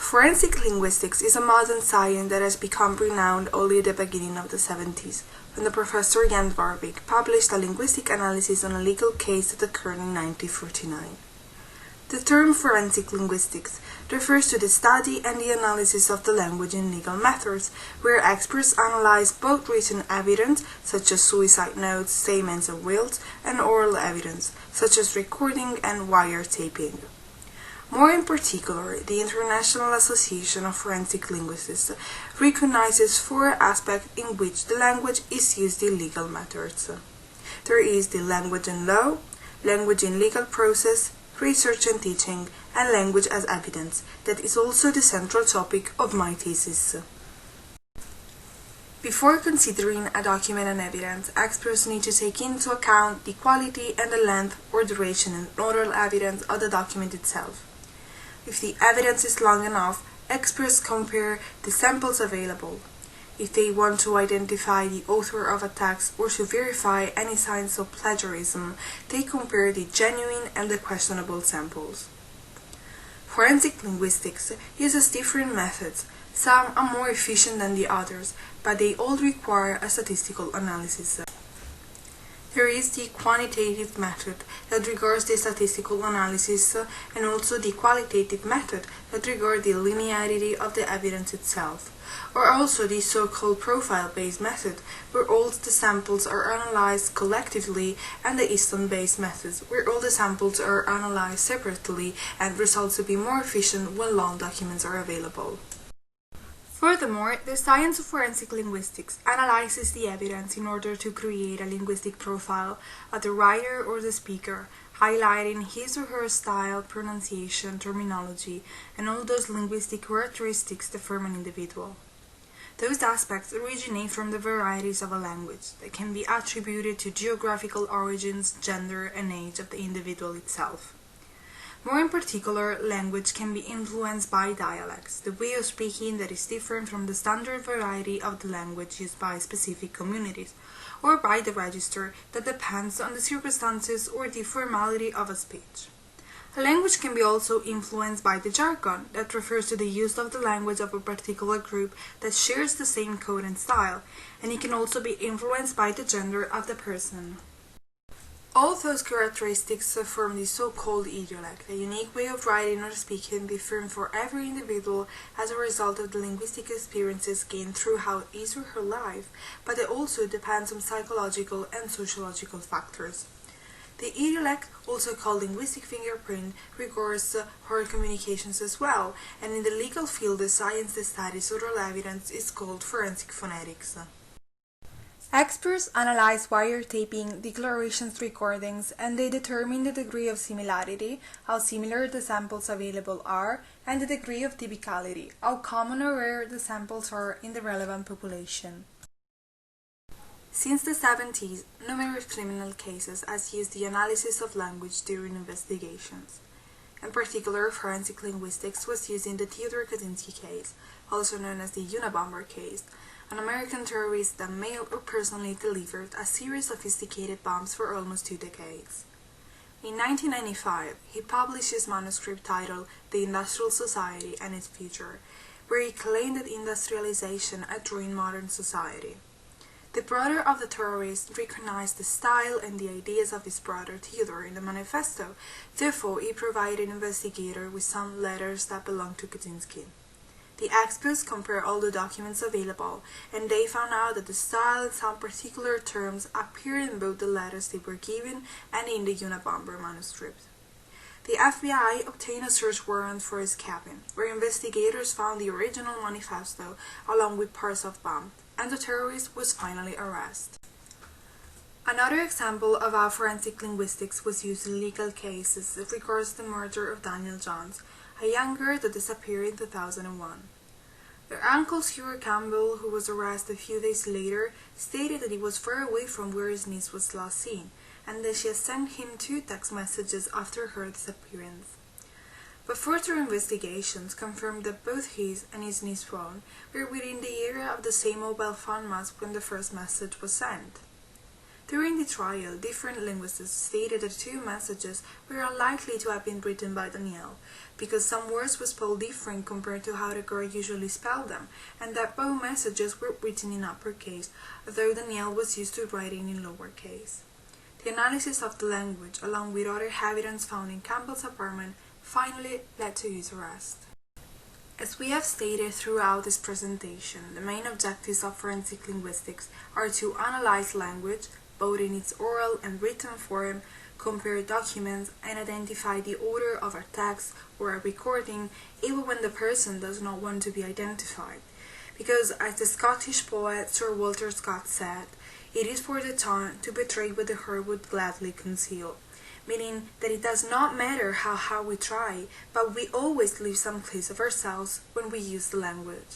Forensic linguistics is a modern science that has become renowned only at the beginning of the 70s, when the Professor Jan Warwick published a linguistic analysis on a legal case that occurred in 1949. The term forensic linguistics refers to the study and the analysis of the language in legal methods, where experts analyze both written evidence, such as suicide notes, statements and wills, and oral evidence, such as recording and wiretaping. More in particular, the International Association of Forensic Linguists recognizes four aspects in which the language is used in legal matters. There is the language in law, language in legal process, research and teaching, and language as evidence. That is also the central topic of my thesis. Before considering a document and evidence, experts need to take into account the quality and the length or duration and oral evidence of the document itself. If the evidence is long enough, experts compare the samples available. If they want to identify the author of a text or to verify any signs of plagiarism, they compare the genuine and the questionable samples. Forensic linguistics uses different methods. Some are more efficient than the others, but they all require a statistical analysis. There is the quantitative method that regards the statistical analysis and also the qualitative method that regards the linearity of the evidence itself, or also the so-called profile-based method where all the samples are analyzed collectively, and the Easton-based methods where all the samples are analyzed separately and results to be more efficient when long documents are available. Furthermore, the science of forensic linguistics analyzes the evidence in order to create a linguistic profile of the writer or the speaker, highlighting his or her style, pronunciation, terminology, and all those linguistic characteristics that form an individual. Those aspects originate from the varieties of a language that can be attributed to geographical origins, gender, and age of the individual itself. More in particular, language can be influenced by dialects, the way of speaking that is different from the standard variety of the language used by specific communities, or by the register that depends on the circumstances or the formality of a speech. A language can be also influenced by the jargon that refers to the use of the language of a particular group that shares the same code and style, and it can also be influenced by the gender of the person. All those characteristics form the so-called idiolect, a unique way of writing or speaking different for every individual as a result of the linguistic experiences gained throughout his or her life, but it also depends on psychological and sociological factors. The idiolect, also called linguistic fingerprint, regards oral communications as well, and in the legal field the science that studies oral evidence is called forensic phonetics. Experts analyze wiretaping, declarations recordings, and they determine the degree of similarity, how similar the samples available are, and the degree of typicality, how common or rare the samples are in the relevant population. Since the 70s, numerous criminal cases have used the analysis of language during investigations. In particular, forensic linguistics was used in the Theodore Kaczynski case, also known as the Unabomber case, an American terrorist that mailed or personally delivered a series of sophisticated bombs for almost 2 decades. In 1995, he published his manuscript titled The Industrial Society and Its Future, where he claimed that industrialization had ruined modern society. The brother of the terrorist recognized the style and the ideas of his brother Theodore in the manifesto, therefore he provided investigators with some letters that belonged to Kaczynski. The experts compared all the documents available, and they found out that the style and some particular terms appeared in both the letters they were given and in the Unabomber manuscript. The FBI obtained a search warrant for his cabin, where investigators found the original manifesto along with parts of bomb, and the terrorist was finally arrested. Another example of how forensic linguistics was used in legal cases regards the murder of Daniel Johns, a young girl that disappeared in 2001. Their uncle Stuart Campbell, who was arrested a few days later, stated that he was far away from where his niece was last seen, and that she had sent him 2 text messages after her disappearance. But further investigations confirmed that both his and his niece's phone were within the area of the same mobile phone mast when the first message was sent. During the trial, different linguists stated that two messages were unlikely to have been written by Danielle, because some words were spelled different compared to how the girl usually spelled them, and that both messages were written in uppercase, although Danielle was used to writing in lowercase. The analysis of the language, along with other evidence found in Campbell's apartment, finally led to his arrest. As we have stated throughout this presentation, the main objectives of forensic linguistics are to analyze language, both in its oral and written form, compare documents, and identify the order of a text or a recording, even when the person does not want to be identified. Because, as the Scottish poet Sir Walter Scott said, it is for the tongue to betray what the heart would gladly conceal, meaning that it does not matter how hard we try, but we always leave some clues of ourselves when we use the language.